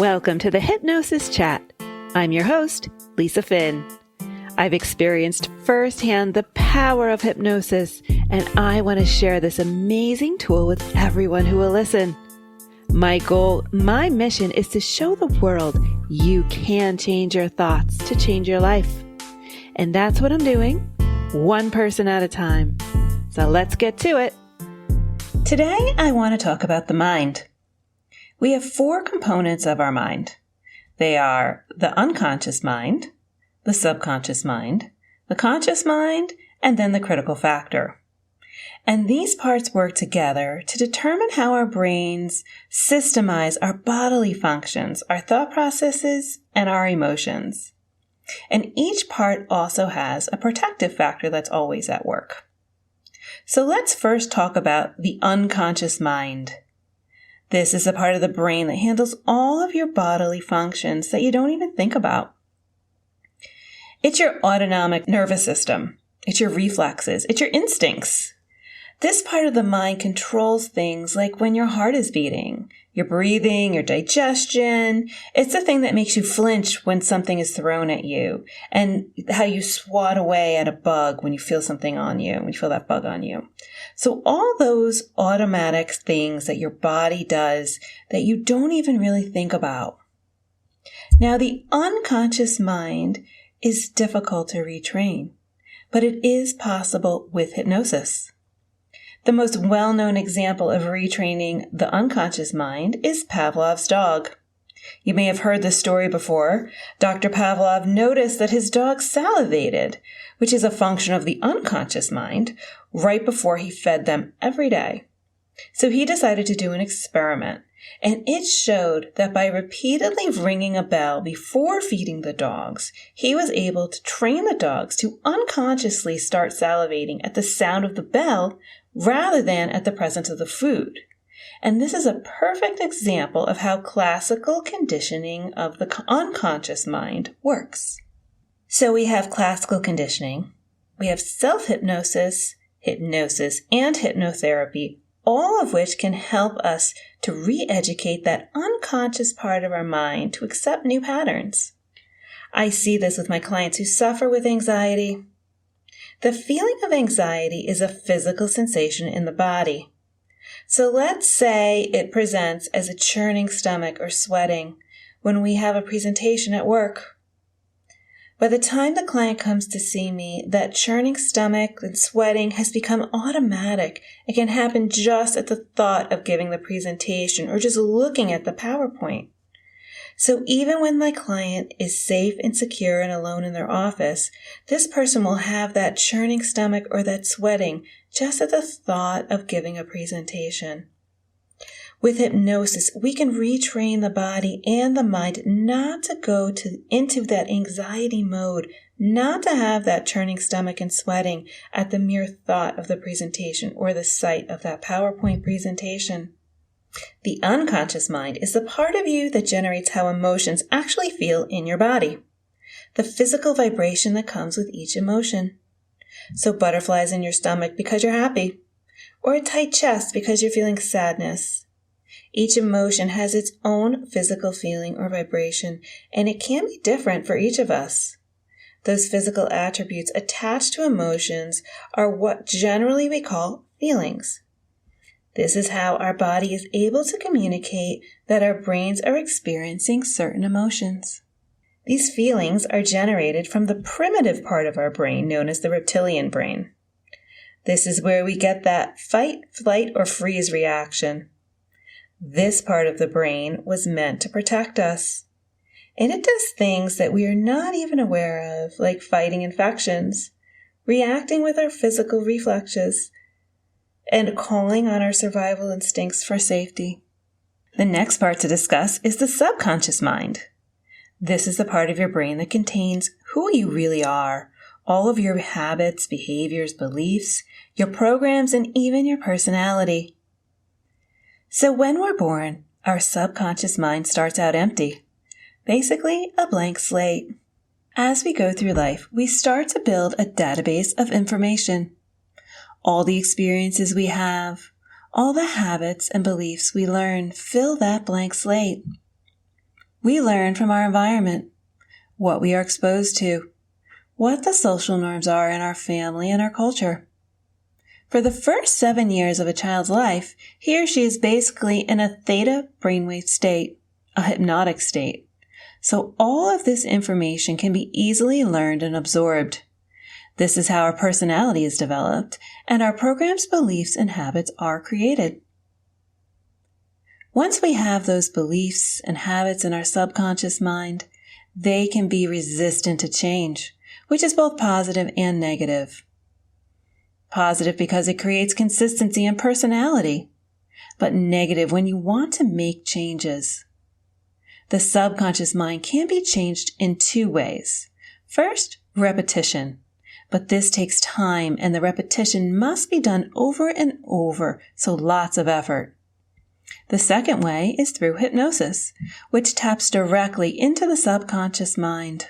Welcome to the Hypnosis Chat. I'm your host, Lisa Finn. I've experienced firsthand the power of hypnosis, and I want to share this amazing tool with everyone who will listen. My goal, my mission is to show the world you can change your thoughts to change your life. And that's what I'm doing, one person at a time. So let's get to it. Today, I want to talk about the mind. We have 4 components of our mind. They are the unconscious mind, the subconscious mind, the conscious mind, and then the critical factor. And these parts work together to determine how our brains systemize our bodily functions, our thought processes, and our emotions. And each part also has a protective factor that's always at work. So let's first talk about the unconscious mind. This is a part of the brain that handles all of your bodily functions that you don't even think about. It's your autonomic nervous system. It's your reflexes. It's your instincts. This part of the mind controls things like when your heart is beating, your breathing, your digestion. It's the thing that makes you flinch when something is thrown at you, and how you swat away at a bug when you feel something on you, when you feel that bug on you. So all those automatic things that your body does that you don't even really think about. Now, the unconscious mind is difficult to retrain, but it is possible with hypnosis. The most well-known example of retraining the unconscious mind is Pavlov's dog. You may have heard this story before. Dr. Pavlov noticed that his dog salivated, which is a function of the unconscious mind, right before he fed them every day. So he decided to do an experiment, and it showed that by repeatedly ringing a bell before feeding the dogs, he was able to train the dogs to unconsciously start salivating at the sound of the bell rather than at the presence of the food. And this is a perfect example of how classical conditioning of the unconscious mind works. So we have classical conditioning, we have self-hypnosis, hypnosis, and hypnotherapy, all of which can help us to re-educate that unconscious part of our mind to accept new patterns. I see this with my clients who suffer with anxiety. The feeling of anxiety is a physical sensation in the body. So let's say it presents as a churning stomach or sweating when we have a presentation at work. By the time the client comes to see me, that churning stomach and sweating has become automatic. It can happen just at the thought of giving the presentation or just looking at the PowerPoint. So even when my client is safe and secure and alone in their office, this person will have that churning stomach or that sweating just at the thought of giving a presentation. With hypnosis, we can retrain the body and the mind not to go into that anxiety mode, not to have that churning stomach and sweating at the mere thought of the presentation or the sight of that PowerPoint presentation. The unconscious mind is the part of you that generates how emotions actually feel in your body, the physical vibration that comes with each emotion. So butterflies in your stomach because you're happy, or a tight chest because you're feeling sadness. Each emotion has its own physical feeling or vibration, and it can be different for each of us. Those physical attributes attached to emotions are what generally we call feelings. This is how our body is able to communicate that our brains are experiencing certain emotions. These feelings are generated from the primitive part of our brain known as the reptilian brain. This is where we get that fight, flight, or freeze reaction. This part of the brain was meant to protect us. And it does things that we are not even aware of, like fighting infections, reacting with our physical reflexes, and calling on our survival instincts for safety. The next part to discuss is the subconscious mind. This is the part of your brain that contains who you really are, all of your habits, behaviors, beliefs, your programs, and even your personality. So when we're born, our subconscious mind starts out empty, basically a blank slate. As we go through life, we start to build a database of information. All the experiences we have, all the habits and beliefs we learn fill that blank slate. We learn from our environment, what we are exposed to, what the social norms are in our family and our culture. For the first 7 years of a child's life, he or she is basically in a theta brainwave state, a hypnotic state. So all of this information can be easily learned and absorbed. This is how our personality is developed, and our program's beliefs and habits are created. Once we have those beliefs and habits in our subconscious mind, they can be resistant to change, which is both positive and negative. Positive because it creates consistency and personality, but negative when you want to make changes. The subconscious mind can be changed in 2 ways. First, repetition. But this takes time, and the repetition must be done over and over, so lots of effort. The second way is through hypnosis, which taps directly into the subconscious mind.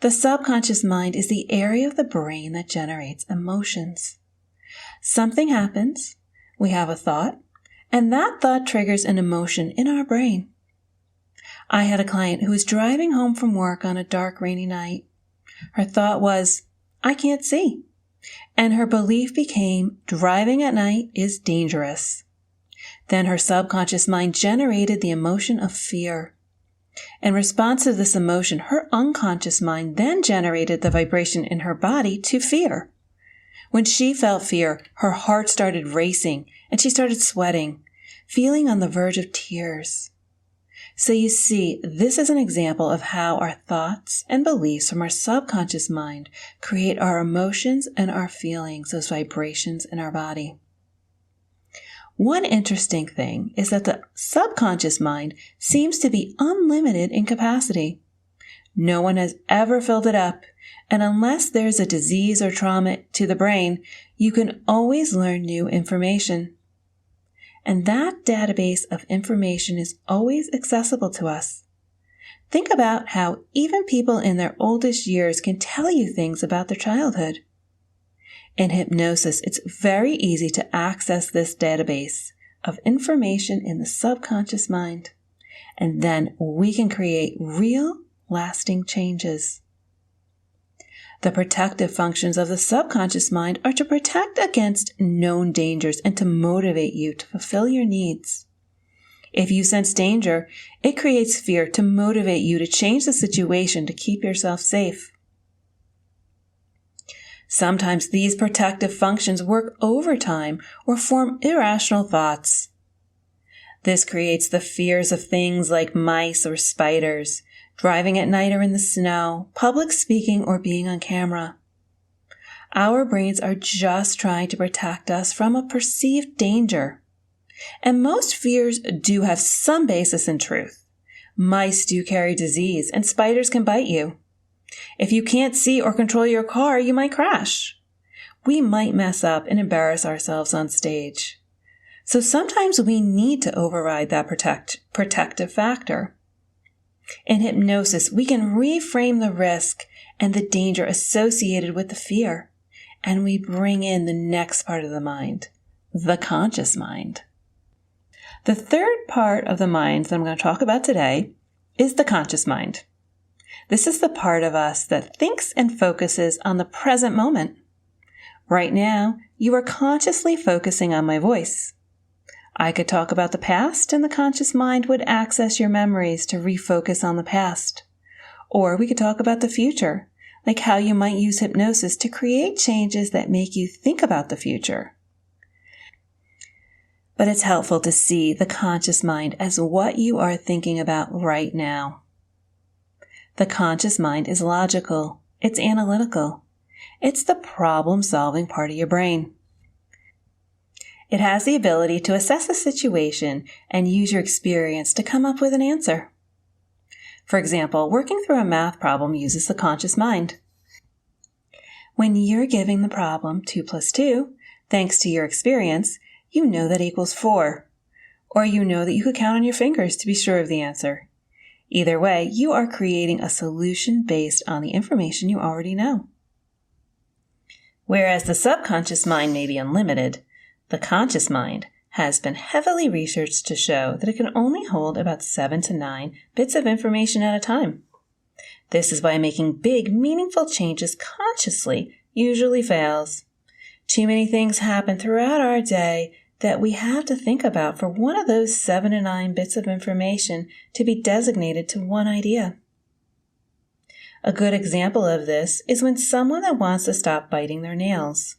The subconscious mind is the area of the brain that generates emotions. Something happens, we have a thought, and that thought triggers an emotion in our brain. I had a client who was driving home from work on a dark, rainy night. Her thought was, I can't see. And her belief became, driving at night is dangerous. Then her subconscious mind generated the emotion of fear. In response to this emotion, her unconscious mind then generated the vibration in her body to fear. When she felt fear, her heart started racing and she started sweating, feeling on the verge of tears. So you see, this is an example of how our thoughts and beliefs from our subconscious mind create our emotions and our feelings, those vibrations in our body. One interesting thing is that the subconscious mind seems to be unlimited in capacity. No one has ever filled it up, and unless there's a disease or trauma to the brain, you can always learn new information. And that database of information is always accessible to us. Think about how even people in their oldest years can tell you things about their childhood. In hypnosis, it's very easy to access this database of information in the subconscious mind, and then we can create real, lasting changes. The protective functions of the subconscious mind are to protect against known dangers and to motivate you to fulfill your needs. If you sense danger, it creates fear to motivate you to change the situation to keep yourself safe. Sometimes these protective functions work overtime or form irrational thoughts. This creates the fears of things like mice or spiders, driving at night or in the snow, public speaking, or being on camera. Our brains are just trying to protect us from a perceived danger. And most fears do have some basis in truth. Mice do carry disease, and spiders can bite you. If you can't see or control your car, you might crash. We might mess up and embarrass ourselves on stage. So sometimes we need to override that protective factor. In hypnosis, we can reframe the risk and the danger associated with the fear, and we bring in the next part of the mind, the conscious mind. The third part of the mind that I'm going to talk about today is the conscious mind. This is the part of us that thinks and focuses on the present moment. Right now, you are consciously focusing on my voice. I could talk about the past, and the conscious mind would access your memories to refocus on the past. Or we could talk about the future, like how you might use hypnosis to create changes that make you think about the future. But it's helpful to see the conscious mind as what you are thinking about right now. The conscious mind is logical. It's analytical. It's the problem-solving part of your brain. It has the ability to assess a situation and use your experience to come up with an answer. For example, working through a math problem uses the conscious mind. When you're giving the problem 2 + 2, thanks to your experience, you know that equals 4. Or you know that you could count on your fingers to be sure of the answer. Either way, you are creating a solution based on the information you already know. Whereas the subconscious mind may be unlimited, the conscious mind has been heavily researched to show that it can only hold about 7 to 9 bits of information at a time. This is why making big, meaningful changes consciously usually fails. Too many things happen throughout our day that we have to think about for one of those 7 to 9 bits of information to be designated to one idea. A good example of this is when someone that wants to stop biting their nails.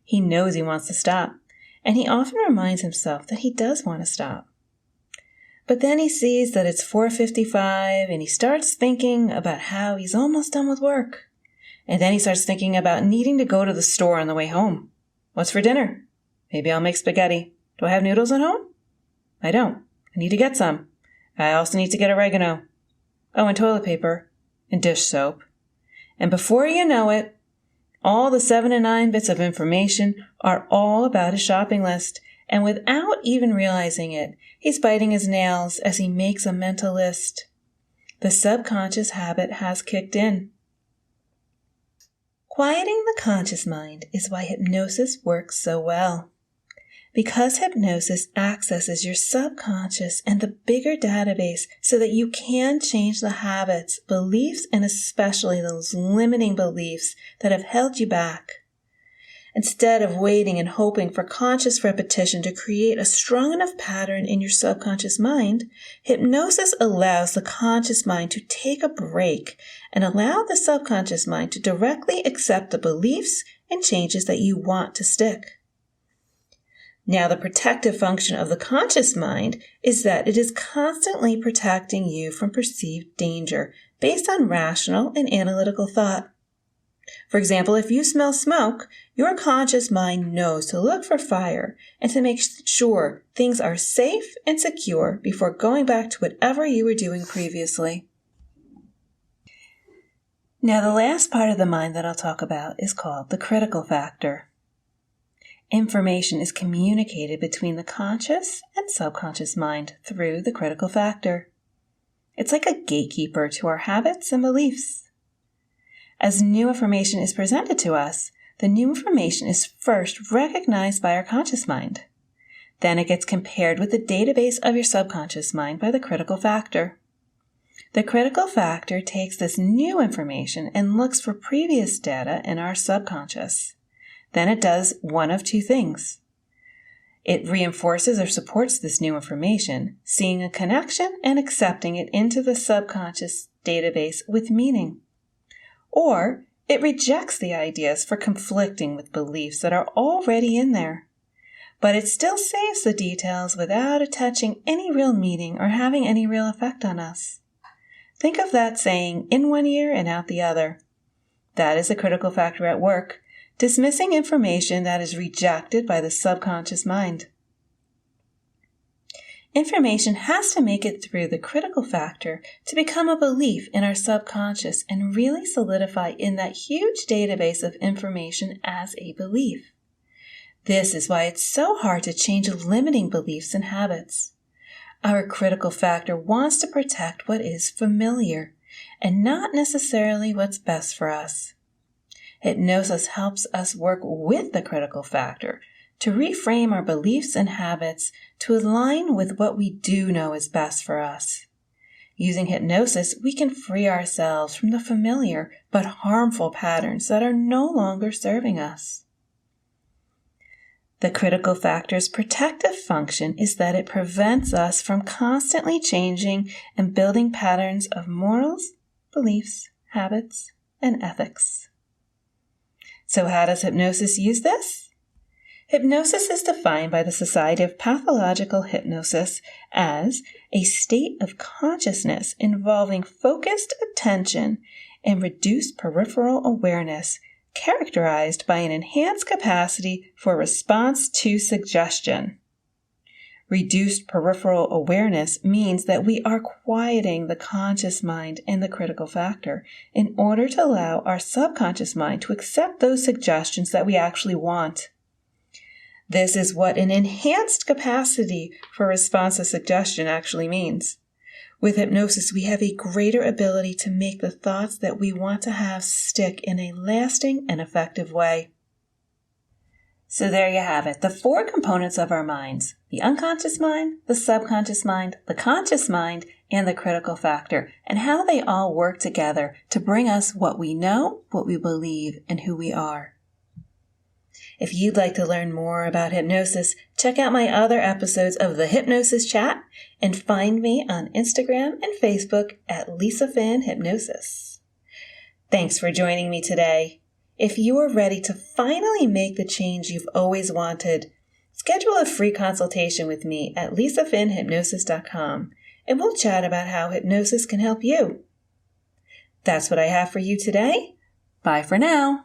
He knows he wants to stop, and he often reminds himself that he does want to stop. But then he sees that it's 4:55 and he starts thinking about how he's almost done with work. And then he starts thinking about needing to go to the store on the way home. What's for dinner? Maybe I'll make spaghetti. Do I have noodles at home? I don't. I need to get some. I also need to get oregano. Oh, and toilet paper. And dish soap. And before you know it, all the 7 to 9 bits of information are all about his shopping list. And without even realizing it, he's biting his nails as he makes a mental list. The subconscious habit has kicked in. Quieting the conscious mind is why hypnosis works so well. Because hypnosis accesses your subconscious and the bigger database so that you can change the habits, beliefs, and especially those limiting beliefs that have held you back. Instead of waiting and hoping for conscious repetition to create a strong enough pattern in your subconscious mind, hypnosis allows the conscious mind to take a break and allow the subconscious mind to directly accept the beliefs and changes that you want to stick. Now, the protective function of the conscious mind is that it is constantly protecting you from perceived danger based on rational and analytical thought. For example, if you smell smoke, your conscious mind knows to look for fire and to make sure things are safe and secure before going back to whatever you were doing previously. Now, the last part of the mind that I'll talk about is called the critical factor. Information is communicated between the conscious and subconscious mind through the critical factor. It's like a gatekeeper to our habits and beliefs. As new information is presented to us, the new information is first recognized by our conscious mind. Then it gets compared with the database of your subconscious mind by the critical factor. The critical factor takes this new information and looks for previous data in our subconscious. Then it does one of two things. It reinforces or supports this new information, seeing a connection and accepting it into the subconscious database with meaning. Or it rejects the ideas for conflicting with beliefs that are already in there. But it still saves the details without attaching any real meaning or having any real effect on us. Think of that saying, in one ear and out the other. That is a critical factor at work, dismissing information that is rejected by the subconscious mind. Information has to make it through the critical factor to become a belief in our subconscious and really solidify in that huge database of information as a belief. This is why it's so hard to change limiting beliefs and habits. Our critical factor wants to protect what is familiar and not necessarily what's best for us. Hypnosis helps us work with the critical factor to reframe our beliefs and habits to align with what we do know is best for us. Using hypnosis, we can free ourselves from the familiar but harmful patterns that are no longer serving us. The critical factor's protective function is that it prevents us from constantly changing and building patterns of morals, beliefs, habits, and ethics. So how does hypnosis use this? Hypnosis is defined by the Society of Pathological Hypnosis as a state of consciousness involving focused attention and reduced peripheral awareness, characterized by an enhanced capacity for response to suggestion. Reduced peripheral awareness means that we are quieting the conscious mind and the critical factor in order to allow our subconscious mind to accept those suggestions that we actually want. This is what an enhanced capacity for response to suggestion actually means. With hypnosis, we have a greater ability to make the thoughts that we want to have stick in a lasting and effective way. So there you have it, the 4 components of our minds: the unconscious mind, the subconscious mind, the conscious mind, and the critical factor, and how they all work together to bring us what we know, what we believe, and who we are. If you'd like to learn more about hypnosis, check out my other episodes of the Hypnosis Chat and find me on Instagram and Facebook at Lisa Finn Hypnosis. Thanks for joining me today. If you are ready to finally make the change you've always wanted, schedule a free consultation with me at lisafinnhypnosis.com, and we'll chat about how hypnosis can help you. That's what I have for you today. Bye for now.